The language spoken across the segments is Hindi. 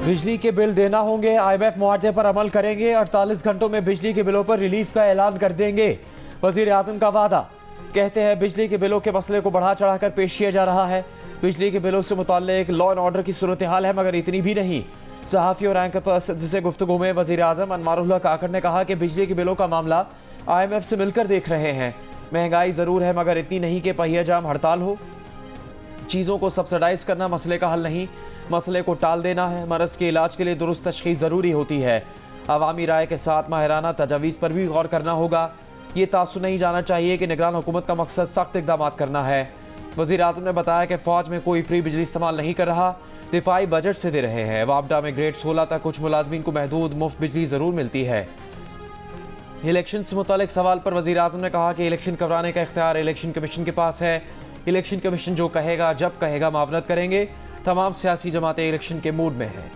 बिजली के बिल देना होंगे, IMF मुआहदे पर अमल करेंगे, 48 घंटों में बिजली के बिलों पर रिलीफ का ऐलान कर देंगे। वजीर आजम का वादा। कहते हैं बिजली के बिलों के मसले को बढ़ा चढ़ाकर पेश किया जा रहा है। बिजली के बिलों से मुताल्लिक लॉ एंड ऑर्डर की सूरत हाल है, मगर इतनी भी नहीं। सहाफ़ी और एंकर पर्सन से गुफ्तगू में वजीर आजम अनवारुल हक काकड़ ने कहा कि बिजली के बिलों का मामला IMF से मिलकर देख रहे हैं। महंगाई ज़रूर है, मगर इतनी नहीं कि पहिया जाम हड़ताल हो। चीज़ों को सब्सिडाइज करना मसले का हल नहीं, मसले को टाल देना है। मरज़ के इलाज के लिए दुरुस्त तशख़ीस ज़रूरी होती है। अवामी राय के साथ माहिराना तजावीज़ पर भी गौर करना होगा। ये तासुर नहीं जाना चाहिए कि निगरान हुकूमत का मकसद सख्त इक़दाम करना है। वज़ीर आज़म ने बताया कि फ़ौज में कोई फ्री बिजली इस्तेमाल नहीं कर रहा, दिफाई बजट से दे रहे हैं। वापडा में ग्रेड 16 तक कुछ मुलाजमीन को महदूद मुफ्त बिजली ज़रूर मिलती है। इलेक्शन से मुतालिक सवाल पर वज़ीर आज़म ने कहा कि इलेक्शन करवाने का इख्तियार इलेक्शन कमीशन के पास है। इलेक्शन कमीशन जो कहेगा जब कहेगा मावनत करेंगे। तमाम सियासी जमातें इलेक्शन के मूड में हैं।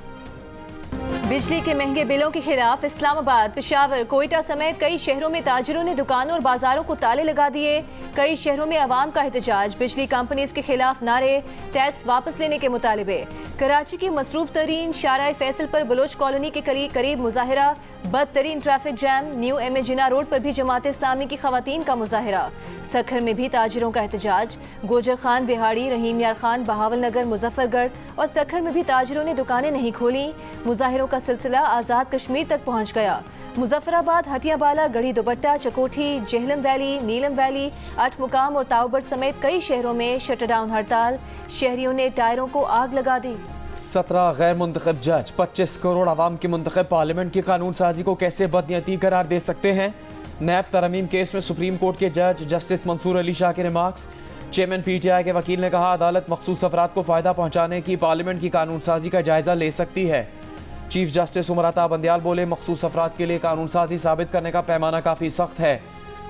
बिजली के महंगे बिलों के खिलाफ इस्लामाबाद, पेशावर, कोयटा समेत कई शहरों में ताजिरों ने दुकानों और बाजारों को ताले लगा दिए। कई शहरों में अवाम का एहतजाज, बिजली कंपनीज के खिलाफ नारे, टैक्स वापस लेने के मुतालिबे। कराची की मसरूफ तरीन शाराय फैसल पर बलोच कॉलोनी के करीब मुजाहिरा, बदतरीन traffic jam. New M A Jinnah road पर भी जमात इस्लामी की खवातीन का मुजाहिरा। सखर में भी ताजिरों का एहतजाज। गोजर खान, बिहाड़ी, रहीम यार खान, बहावल नगर, मुजफ्फरगढ़ और सखर में भी ताजिरों ने दुकानें नहीं खोली। मुजाहिरों का सिलसिला आज़ाद कश्मीर तक पहुँच गया। मुजफ्फराबाद, हटियाबाला, गढ़ी दुपट्टा, चकोठी, जेहलम वैली, नीलम वैली, अठ मुकाम और ताउबर समेत कई शहरों में शटडाउन हड़ताल। शहरियों ने टायरों को आग लगा दी। 17 गैर मुंतखब जज 25 करोड़ आवाम की मुंतखब पार्लियामेंट की कानून साजी को कैसे बदनीयती करार दे सकते हैं। नैब तरमीम केस में सुप्रीम कोर्ट के जज जस्टिस मंसूर अली शाह के रिमार्क्स। चेयरमैन PTI के वकील ने कहा अदालत मखसूस अफराद को फ़ायदा पहुँचाने की पार्लियामेंट की कानून साजी का जायज़ा ले सकती है। चीफ जस्टिस उमर अता बंदियाल बोले मखसूस अफराद के लिए कानून साजी साबित करने का पैमाना काफ़ी सख्त है।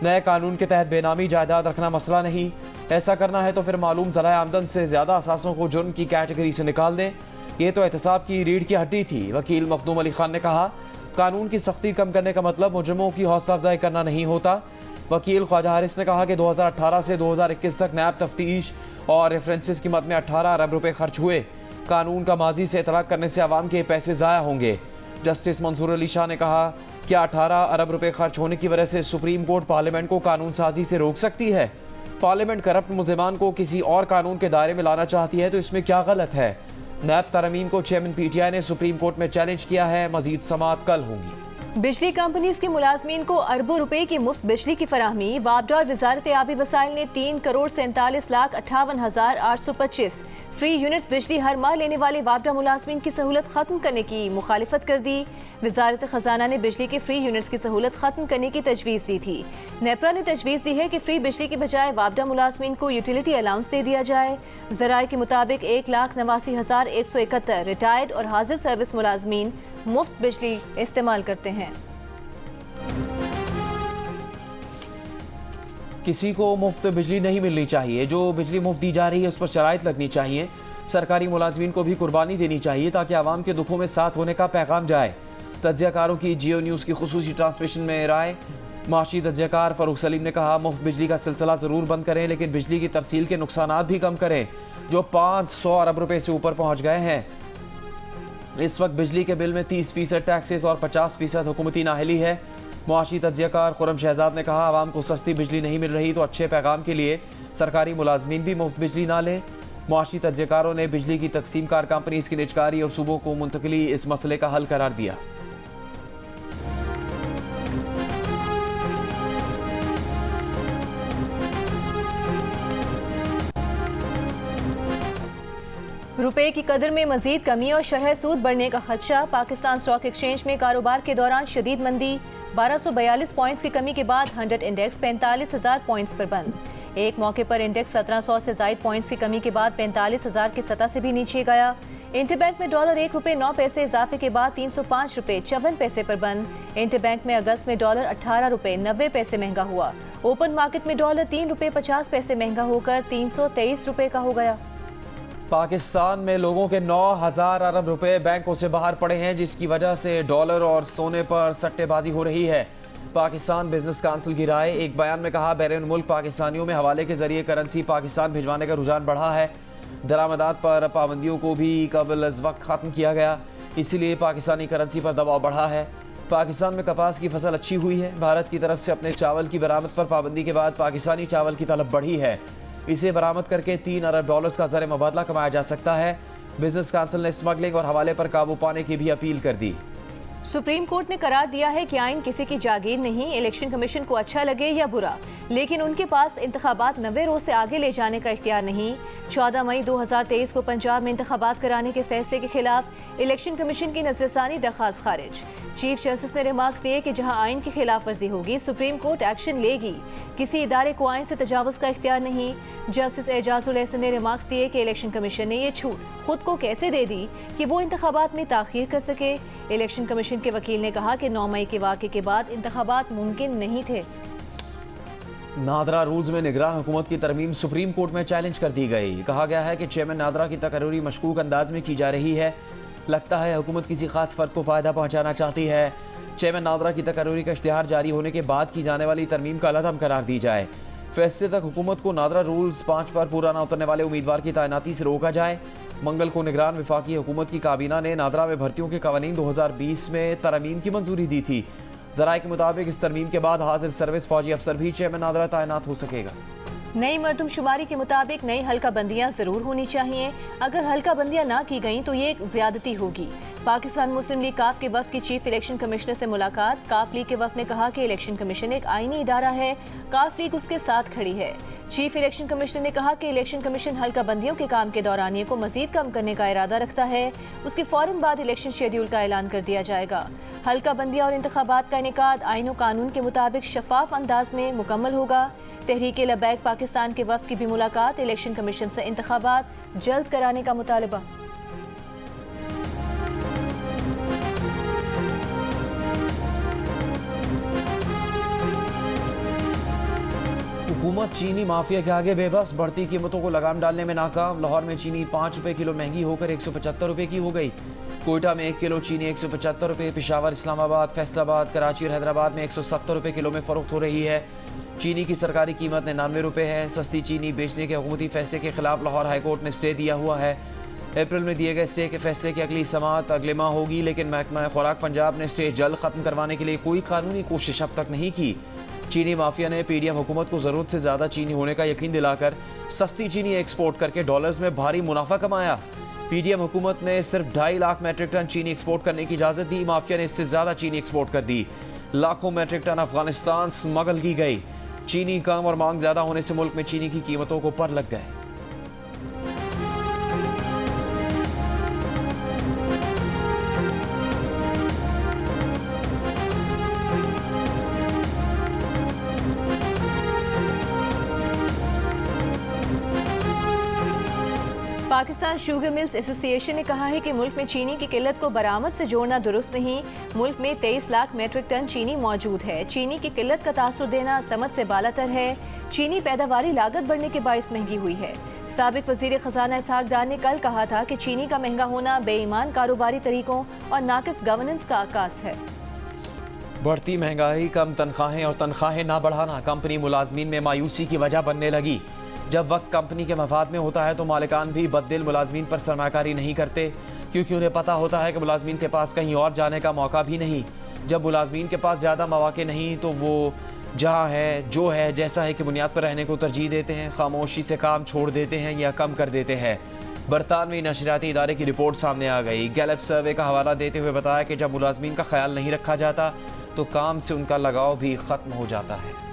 नए कानून के तहत बेनामी जायदाद रखना मसला नहीं। ऐसा करना है तो फिर मालूम ज़राए आमदन से ज़्यादा असासों को जुर्म की कैटेगरी से निकाल दें। ये तो एहतसाब की रीढ़ की हड्डी थी। वकील मखदूम अली खान ने कहा कानून की सख्ती कम करने का मतलब मुजरिमों की हौसला अफजाई करना नहीं होता। वकील ख्वाजा हारिस ने कहा कि 2018 से 2021 तक नैब तफ्तीश और रेफरेंसेस की मद में 18 अरब रुपए खर्च हुए। कानून का माजी से इतलाक करने से आवाम के पैसे ज़ाया होंगे। जस्टिस मंसूर अली शाह ने कहा क्या 18 अरब रुपए खर्च होने की वजह से सुप्रीम कोर्ट पार्लियामेंट को कानून साजी से रोक सकती है। पार्लियामेंट करप्ट मुल्ज़िमान को किसी और कानून के दायरे में लाना चाहती है तो इसमें क्या गलत है। नैब तरमीम को चेयरमैन PTI ने सुप्रीम कोर्ट में चैलेंज किया है। मजीद समाअत कल होंगी। बिजली कंपनीज के मुलाजमीन को अरबों रुपए की मुफ्त बिजली की फराहमी। वापडा और वजारत आबी वसाइल ने 3,47,58,825 फ्री यूनिट्स बिजली हर माह लेने वाले वापडा मुलाजमीन की सहूलत खत्म करने की मुखालिफत कर दी। वजारत खजाना ने बिजली के फ्री यूनिट्स की सहूलत खत्म करने की तजवीज़ दी थी। नेपरा ने तजवीज़ दी है कि फ्री बिजली के बजाय वापडा मुलाजमीन को यूटिलिटी अलाउंस दे दिया जाए। ज़राए के मुताबिक 1,89,171 रिटायर्ड और हाजिर सर्विस मुलाजमीन मुफ्त बिजली इस्तेमाल करते हैं। किसी को मुफ्त बिजली नहीं मिलनी चाहिए। जो बिजली मुफ्त दी जा रही है उस पर शराइत लगनी चाहिए। सरकारी मुलाजमीन को भी कुर्बानी देनी चाहिए ताकि आवाम के दुखों में साथ होने का पैगाम जाए। तज्ज़ियाकारों की जियो न्यूज़ की खुसूसी ट्रांसमिशन में राय। माशी तज्ज़ियाकार फ़रूख सलीम ने कहा मुफ्त बिजली का सिलसिला ज़रूर बंद करें, लेकिन बिजली की तरसील के नुकसानात भी कम करें जो 500 अरब रुपये से ऊपर पहुँच गए हैं। इस वक्त बिजली के बिल में 30% टैक्सेस और 50% हुकूमती नाहली है। मुआशी तज्ज़ियाकार खुरम शहजाद ने कहा आवाम को सस्ती बिजली नहीं मिल रही तो अच्छे पैगाम के लिए सरकारी मुलाजमीन भी मुफ्त बिजली ना लें। मुआशी तज्ज़ियाकारों ने बिजली की तकसीम कार कंपनीज की निजकारी और सूबों को मुंतकली इस मसले का हल करार दिया। रुपए की कदर में मजीद कमी और शरह सूद बढ़ने का खदशा। पाकिस्तान स्टॉक एक्सचेंज में कारोबार के दौरान शदीद मंदी। 1242 पॉइंट्स की कमी के बाद 100 इंडेक्स 45,000 पॉइंट्स पर बंद। एक मौके पर इंडेक्स 1700 से जायद पॉइंट्स की कमी के बाद 45,000 की सतह से भी नीचे गया। इंटरबैंक में डॉलर 1 रुपये 9 पैसे इजाफे के बाद 305 रुपये 54 पैसे पर बंद। इंटरबैंक में अगस्त में डॉलर 18 रुपये 90 पैसे महंगा हुआ। ओपन मार्केट में डॉलर 3 रुपये 50 पैसे महंगा होकर 323 रुपये का हो गया। पाकिस्तान में लोगों के 9,000 अरब रुपए बैंकों से बाहर पड़े हैं, जिसकी वजह से डॉलर और सोने पर सट्टेबाजी हो रही है। पाकिस्तान बिजनेस काउंसिल की राय। एक बयान में कहा बैरून मुल्क पाकिस्तानियों में हवाले के जरिए करेंसी पाकिस्तान भिजवाने का रुझान बढ़ा है। दरामदात पर पाबंदियों को भी कबल अज़ वक्त ख़त्म किया गया। इसीलिए पाकिस्तानी करेंसी पर दबाव बढ़ा है। पाकिस्तान में कपास की फसल अच्छी हुई है। भारत की तरफ से अपने चावल की बरामद पर पाबंदी के बाद पाकिस्तानी चावल की तलब बढ़ी है। इसे बरामद करके $3 अरब का ज़र मुबादला कमाया जा सकता है। बिजनेस काउंसिल ने स्मगलिंग और हवाले पर काबू पाने की भी अपील कर दी। सुप्रीम कोर्ट ने करार दिया है कि आइन किसी की जागीर नहीं। इलेक्शन कमीशन को अच्छा लगे या बुरा, लेकिन उनके पास इंतखाबात 90 रोज से आगे ले जाने का इख्तियार नहीं। 14 मई 2023 को पंजाब में इंतखाबात कराने के फैसले के खिलाफ इलेक्शन कमीशन की नजरसानी दरख्वास्त खारिज। चीफ जस्टिस ने रिमार्क्स दिए कि जहां आइन की खिलाफ वर्जी होगी सुप्रीम कोर्ट एक्शन लेगी। किसी इदारे को आइन से तजावुज का इख्तियार नहीं। जस्टिस एजाजुल एहसन ने रिमार्क्स दिए कि इलेक्शन कमीशन ने ये छूट खुद को कैसे दे दी कि वो इंतखाबात में ताखीर कर सके। इलेक्शन कमीशन के वकील ने कहा कि 9 मई के वाक़े के बाद इंतखाबात मुमकिन नहीं थे। नादरा रूल्स में निगरान हुकूमत की तरमीम सुप्रीम कोर्ट में चैलेंज कर दी गई। कहा गया है कि चेयरमैन नादरा की तकर्री मशकूक अंदाज में की जा रही है। लगता है हुकूमत किसी खास फर्द को फ़ायदा पहुंचाना चाहती है। चेयरमैन नादरा की तकर्री का इश्तिहार जारी होने के बाद की जाने वाली तरमीम का लदम करार दी जाए। फैसले तक हुकूमत को नादरा रूल्स 5 पर पूरा न उतरने वाले उम्मीदवार की तैनाती से रोका जाए। मंगल को निगरान विफाकी हुकूमत की काबीना ने नादरा में भर्तियों के कवानीन 2020 में तरमीम की मंजूरी दी थी। ज़राए के मुताबिक इस तरमीम के बाद हाजिर सर्विस फौजी अफसर भी चेयरमैन नादरा तैनात हो सकेगा। नई मरदमशुमारी के मुताबिक नई हल्का बंदियाँ जरूर होनी चाहिए। अगर हल्का बंदियाँ ना की गई तो ये एक ज्यादती होगी। पाकिस्तान मुस्लिम लीग काफ के वफ्द की चीफ इलेक्शन कमिश्नर से मुलाकात। काफ लीग के वफ्द ने कहा कि इलेक्शन कमीशन एक आईनी इदारा है, काफ लीग उसके साथ खड़ी है। चीफ इलेक्शन कमिश्नर ने कहा कि इलेक्शन कमीशन हल्का बंदियों के काम के दौरानिये को मजीद कम करने का इरादा रखता है। उसके फौरन बाद इलेक्शन शेड्यूल का ऐलान कर दिया जाएगा। हल्का बंदियाँ और इंतखाबात का इनेकाद आईन और कानून के मुताबिक शफाफ अंदाज में मुकम्मल होगा। तहरीक लबैक पाकिस्तान के वफ्द की भी मुलाकात। इलेक्शन कमीशन से इंतखाबात जल्द कराने का मुतालबा। हुकूमत चीनी माफिया के आगे बेबस। बढ़ती कीमतों को लगाम डालने में नाकाम। लाहौर में चीनी 5 रुपये किलो महंगी होकर 175 रुपये की हो गई। कोयटा में 1 किलो चीनी 175 रुपये। पेशावर, इस्लामाबाद, फैसलाबाद, कराची और हैदराबाद में 170 रुपये किलो में फ़रोख्त हो रही है। चीनी की सरकारी कीमत 99 रुपये है। सस्ती चीनी बेचने के हुकूमती फैसले के खिलाफ लाहौर हाईकोर्ट ने स्टे दिया हुआ है। अप्रैल में दिए गए स्टे के फैसले की अगली समाअत अगले माह होगी, लेकिन महकमा खुराक पंजाब ने स्टे जल्द ख़त्म करवाने के लिए कोई कानूनी कोशिश अब तक नहीं की। चीनी माफिया ने पीडीएम हुकूमत को ज़रूरत से ज़्यादा चीनी होने का यकीन दिलाकर सस्ती चीनी एक्सपोर्ट करके डॉलर्स में भारी मुनाफा कमाया। पीडीएम हुकूमत ने सिर्फ 2.5 लाख मेट्रिक टन चीनी एक्सपोर्ट करने की इजाज़त दी। माफिया ने इससे ज़्यादा चीनी एक्सपोर्ट कर दी। लाखों मेट्रिक टन अफगानिस्तान स्मगल की गई। चीनी कम और मांग ज़्यादा होने से मुल्क में चीनी की कीमतों को पर लग गए। पाकिस्तान शुगर मिल्स एसोसिएशन ने कहा है कि मुल्क में चीनी की किल्लत को बरामद से जोड़ना दुरुस्त नहीं। मुल्क में 23 लाख मेट्रिक टन चीनी मौजूद है। चीनी की किल्लत का तासुर देना समझ से बालातर है। चीनी पैदावारी लागत बढ़ने के बायस महंगी हुई है। साबिक वजीर खजाना इसहाक डार ने कल कहा था कि चीनी का महंगा होना बेईमान कारोबारी तरीकों और नाकिस गवर्नेंस का आकाश है। बढ़ती महंगाई, कम तनख्वाहें और तनख्वाहें ना बढ़ाना कंपनी मुलाजमीन में मायूसी की वजह बनने लगी। जब वक्त कंपनी के मफाद में होता है तो मालिकान भी बददिल मुलाजमीन पर सरमाकारी नहीं करते, क्योंकि उन्हें पता होता है कि मुलाजमीन के पास कहीं और जाने का मौका भी नहीं। जब मुलाजमीन के पास ज़्यादा मौके नहीं तो वो जहाँ है, जो है, जैसा है की बुनियाद पर रहने को तरजीह देते हैं। खामोशी से काम छोड़ देते हैं या कम कर देते हैं। बरतानवी नशरियाती इदारे की रिपोर्ट सामने आ गई। गैलप सर्वे का हवाला देते हुए बताया कि जब मुलाजमीन का ख्याल नहीं रखा जाता तो काम से उनका लगाव भी ख़त्म हो जाता है।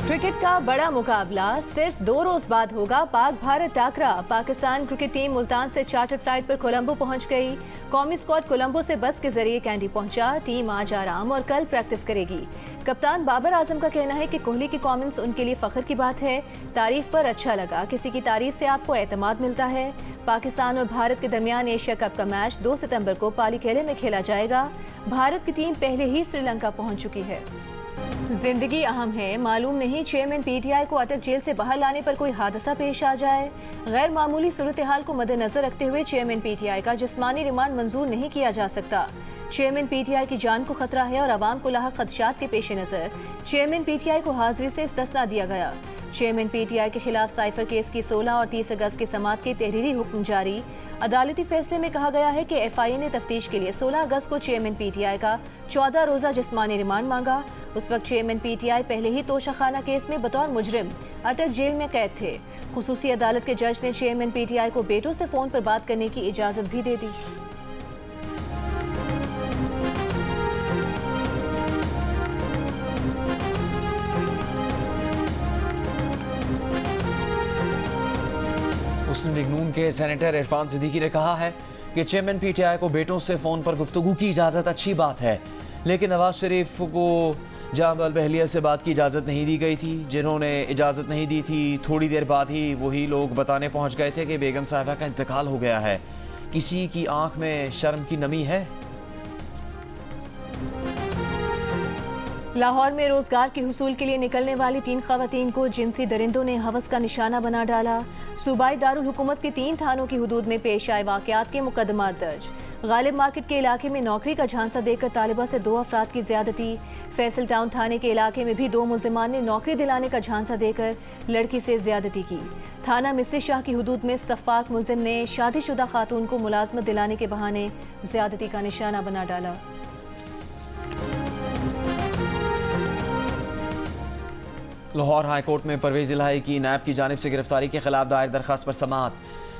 क्रिकेट का बड़ा मुकाबला सिर्फ 2 रोज बाद होगा। पाक भारत टाकरा। पाकिस्तान क्रिकेट टीम मुल्तान से चार्टर्ड फ्लाइट पर कोलंबो पहुंच गई। कौमी स्क्वाड कोलंबो से बस के जरिए कैंडी पहुंचा। टीम आज आराम और कल प्रैक्टिस करेगी। कप्तान बाबर आजम का कहना है कि कोहली के कमेंट्स उनके लिए फख्र की बात है। तारीफ पर अच्छा लगा। किसी की तारीफ से आपको एतमाद मिलता है। पाकिस्तान और भारत के दरमियान एशिया कप का मैच 2 सितंबर को पालीखेले में खेला जाएगा। भारत की टीम पहले ही श्रीलंका पहुंच चुकी है। जिंदगी अहम है। मालूम नहीं चेयरमैन पीटीआई को अटक जेल से बाहर लाने पर कोई हादसा पेश आ जाए। गैर मामूली सूरत हाल को मद्देनजर रखते हुए चेयरमैन पीटीआई का जिस्मानी रिमांड मंजूर नहीं किया जा सकता। चेयरमैन पीटीआई की जान को खतरा है और आवाम को लाहक खदशात के पेश नज़र चेयरमैन पीटीआई को हाजिरी से इस्तिस्ना दिया गया। चेयरमैन पीटीआई के खिलाफ साइफर केस की 16 और 30 अगस्त की समाअत के तहरीरी हुक्म जारी। अदालती फैसले में कहा गया है कि एफआईए ने तफ्तीश के लिए 16 अगस्त को चेयरमैन पीटीआई का 14 रोजा जिस्मानी रिमांड मांगा। उस वक्त चेयरमैन पीटीआई पहले ही तोशाखाना केस में बतौर मुजरिम अटक जेल में कैद थे। खुसूसी अदालत के जज ने चेयरमैन पीटीआई को बेटों से फोन पर बात करने की इजाजत भी दे दी। मुस्लिम लीग नून के सेनेटर इरफान सिद्दीकी ने कहा है कि चेयरमैन पीटीआई को बेटों से फोन पर गुफ्तगू की इजाजत अच्छी बात है, लेकिन नवाज शरीफ को जामल बहलिया से बात की इजाजत नहीं दी गई थी। जिन्होंने इजाजत नहीं दी थी, थोड़ी देर बाद ही वही लोग बताने पहुंच गए थे कि बेगम साहिबा का इंतकाल हो गया है। किसी की आंख में शर्म की नमी है? लाहौर में रोजगार के हुसूल के लिए निकलने वाली 3 खवातीन को जिनसी दरिंदों ने हवस का निशाना बना डाला। सूबाई दारुल हुकूमत के 3 थानों की हुदूद में पेश आए वाकयात के मुकदमात दर्ज। गालिब मार्केट के इलाके में नौकरी का झांसा देकर तालिबा से 2 अफराद की ज्यादती। फैसल टाउन थाने के इलाके में भी 2 मुल्जिमान ने नौकरी दिलाने का झांसा देकर लड़की से ज्यादती की। थाना मिस्री शाह की हुदूद में सफ़ाक मुल्जिम ने शादीशुदा खातून को मुलाजमत दिलाने के बहाने ज्यादती का निशाना बना डाला। लाहौर हाई कोर्ट में परवेज़ इलाही की नैब की जानिब से गिरफ्तारी के खिलाफ दायर दरखास्त पर समाअत।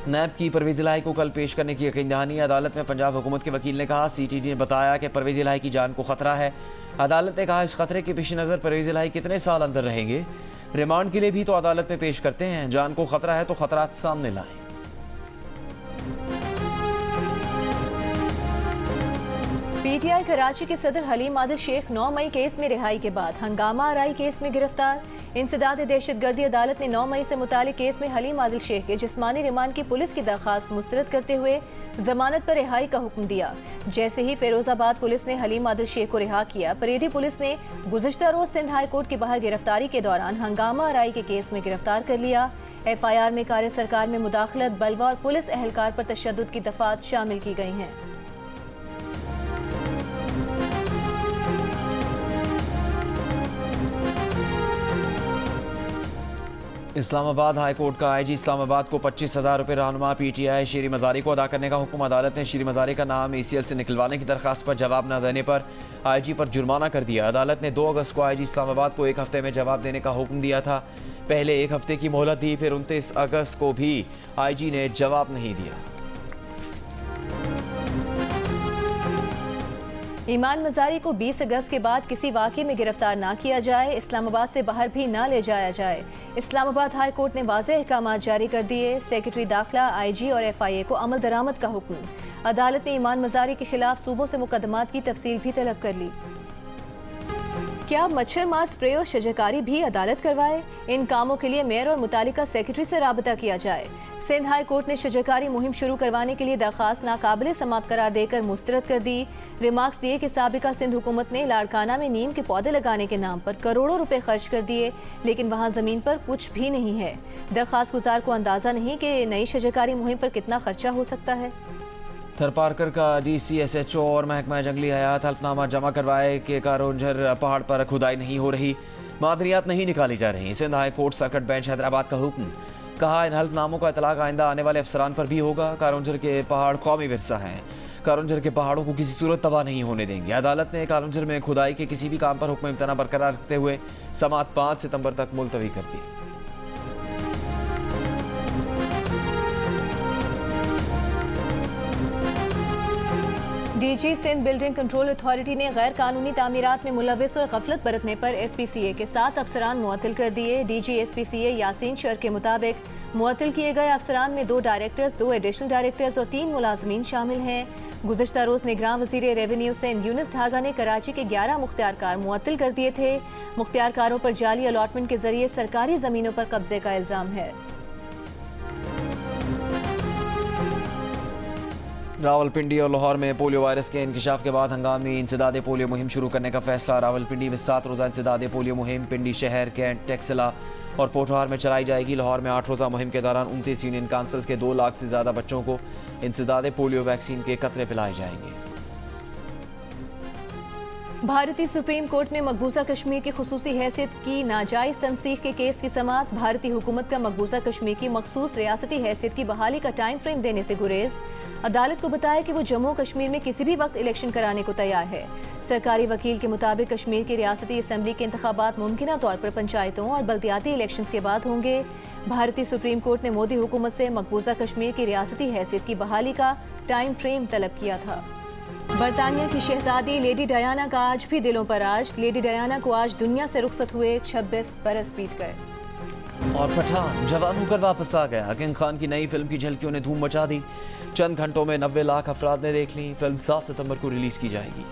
नैब की परवेज़ इलाही को कल पेश करने की यकीन दहानी। अदालत में पंजाब हुकूमत के वकील ने कहा, CTG ने बताया कि परवेज़ इलाही की जान को खतरा है। अदालत ने कहा, इस खतरे के पेश नज़र परवेज़ इलाही कितने साल अंदर रहेंगे? रिमांड के लिए भी तो अदालत में पेश करते हैं। जान को खतरा है तो खतरात सामने लाएं। पीटीआई कराची के सदर हलीम आदिल शेख 9 मई केस में रिहाई के बाद हंगामा आराई केस में गिरफ्तार। इंसदाद दहशतगर्दी अदालत ने 9 मई से मुतालिक केस में हलीम आदिल शेख के जिस्मानी रिमांड की पुलिस की दरखास्त मुस्तरद करते हुए जमानत पर रिहाई का हुक्म दिया। जैसे ही फिरोजाबाद पुलिस ने हलीम आदिल शेख को रिहा किया, परेडी पुलिस ने गुज़िश्ता रोज सिंध हाई कोर्ट के बाहर गिरफ्तारी के दौरान हंगामा आराई के केस में गिरफ्तार कर लिया। FIR में कार्य सरकार में मुदाखलत, बलवा और पुलिस एहलकार पर तशद्दुद की दफात शामिल की गई हैं। इस्लामाबाद हाई कोर्ट का IG इस्लामाबाद को 25,000 रुपये रहनुमा PTI शेरी मजारी को अदा करने का हुक्म। अदालत ने शेरी मजारी का नाम ACL से निकलवाने की दरखास्त पर जवाब न देने पर IG पर जुर्माना कर दिया। अदालत ने 2 अगस्त को IG इस्लामाबाद को 1 हफ्ते में जवाब देने का हुक्म दिया था। पहले 1 हफ्ते की मोहलत दी, फिर 29 अगस्त को भी IG ने जवाब नहीं दिया। ईमान मजारी को 20 अगस्त के बाद किसी वाक़े में गिरफ्तार ना किया जाए, इस्लामाबाद से बाहर भी ना ले जाया जाए। इस्लामाबाद हाई कोर्ट ने वाज़ेह अहकाम जारी कर दिए। सेक्रेटरी दाखिला, IG और FIA को अमल दरामद का हुक्म। अदालत ने ईमान मजारी के खिलाफ सूबों से मुकदमात की तफसील भी तलब कर ली। क्या मच्छर मार स्प्रे और शजरकारी भी अदालत करवाए? इन कामों के लिए मेयर और मुतालिका सेक्रेटरी से राबता किया जाए। सिंध हाई कोर्ट ने शजरकारी मुहिम शुरू करवाने के लिए दरखास्त नाकाबिले समात करार देकर मुस्तरद कर दी। रिमार्क्स दिए कि साबिका सिंध हुकूमत ने लाड़काना में नीम के पौधे लगाने के नाम पर करोड़ों रुपए खर्च कर दिए, लेकिन वहाँ ज़मीन पर कुछ भी नहीं है। दरखास्त गुजार को अंदाज़ा नहीं कि नई शजरकारी मुहिम पर कितना खर्चा हो सकता है। थरपारकर का DC SHO और महकमा जंगली हयात हल्फनामा जमा करवाए कि कारोंझर पहाड़ पर खुदाई नहीं हो रही, मादनियात नहीं निकाली जा रही। Sindh high court circuit bench Hyderabad का हुक्म। कहा, इन हल्फनामों का इतलाक आइंदा आने वाले अफसरान पर भी होगा। कारोंझर के पहाड़ कौमी विरसा हैं। कारोंझर के पहाड़ों को किसी सूरत तबाह नहीं होने देंगे। अदालत ने कारोंझर में खुदाई के किसी भी काम पर हुक्म इम्तना बरकरार रखते हुए समाअत 5 सितंबर तक मुलतवी कर दी। DG Sindh building control authority ने गैर कानूनी तामीरात में मुलविस और गफलत बरतने पर SPCA के 7 अफसरान मुअत्तल कर दिए। DG SPCA यासीन शर के मुताबिक मुअत्तल किए गए अफसरान में 2 डायरेक्टर्स, 2 एडिशनल डायरेक्टर्स और 3 मुलाजमीन शामिल हैं। गुज़िश्ता रोज़ निगरान वज़ीर रेवेन्यू सेंड यूनुस ढागा ने कराची के 11 मुख्तियारकार मुअत्तल कर दिए थे। मुख्तियारकारों पर जाली अलॉटमेंट के जरिए सरकारी ज़मीनों पर कब्जे का इल्ज़ाम है। रावलपिंडी और लाहौर में पोलियो वायरस के इंकशाफ के बाद हंगामी इंसदाद पोलियो मुहिम शुरू करने का फैसला। रावलपिंडी में 7 रोज़ा इंसदाद पोलियो मुहिम पिंडी शहर, कैंट, टेक्सला और पोठहार में चलाई जाएगी। लाहौर में 8 रोज़ा मुहिम के दौरान 29 यूनियन काउंसिल्स के 2 लाख से ज़्यादा बच्चों को इंसदाद पोलियो वैक्सीन के कतरे पिलाए जाएंगे। भारतीय सुप्रीम कोर्ट में मकबूजा कश्मीर की खुसूसी हैसियत की नाजायज तनसीख के केस की समाअत। भारतीय हुकूमत का मकबूजा कश्मीर की मखसूस रियासती हैसियत की बहाली का टाइम फ्रेम देने से गुरेज। अदालत को बताया कि वो जम्मू कश्मीर में किसी भी वक्त इलेक्शन कराने को तैयार है। सरकारी वकील के मुताबिक कश्मीर की रियासती असम्बली के इंतखाबात मुमकिना तौर पर पंचायतों और बल्दियाती इलेक्शंस के बाद होंगे। भारतीय सुप्रीम कोर्ट ने मोदी हुकूमत से मकबूजा कश्मीर की रियासती हैसियत की बहाली का टाइम फ्रेम तलब किया था। बरतानिया की शहजादी लेडी डायना का आज भी दिलों पर राज। लेडी डायना को आज दुनिया से रुखसत हुए 26 बरस बीत गए। और पठान जवान होकर वापस आ गया। किंग खान की नई फिल्म की झलकियों ने धूम मचा दी। चंद घंटों में 90 लाख अफराद ने देख ली। फिल्म 7 सितंबर को रिलीज की जाएगी।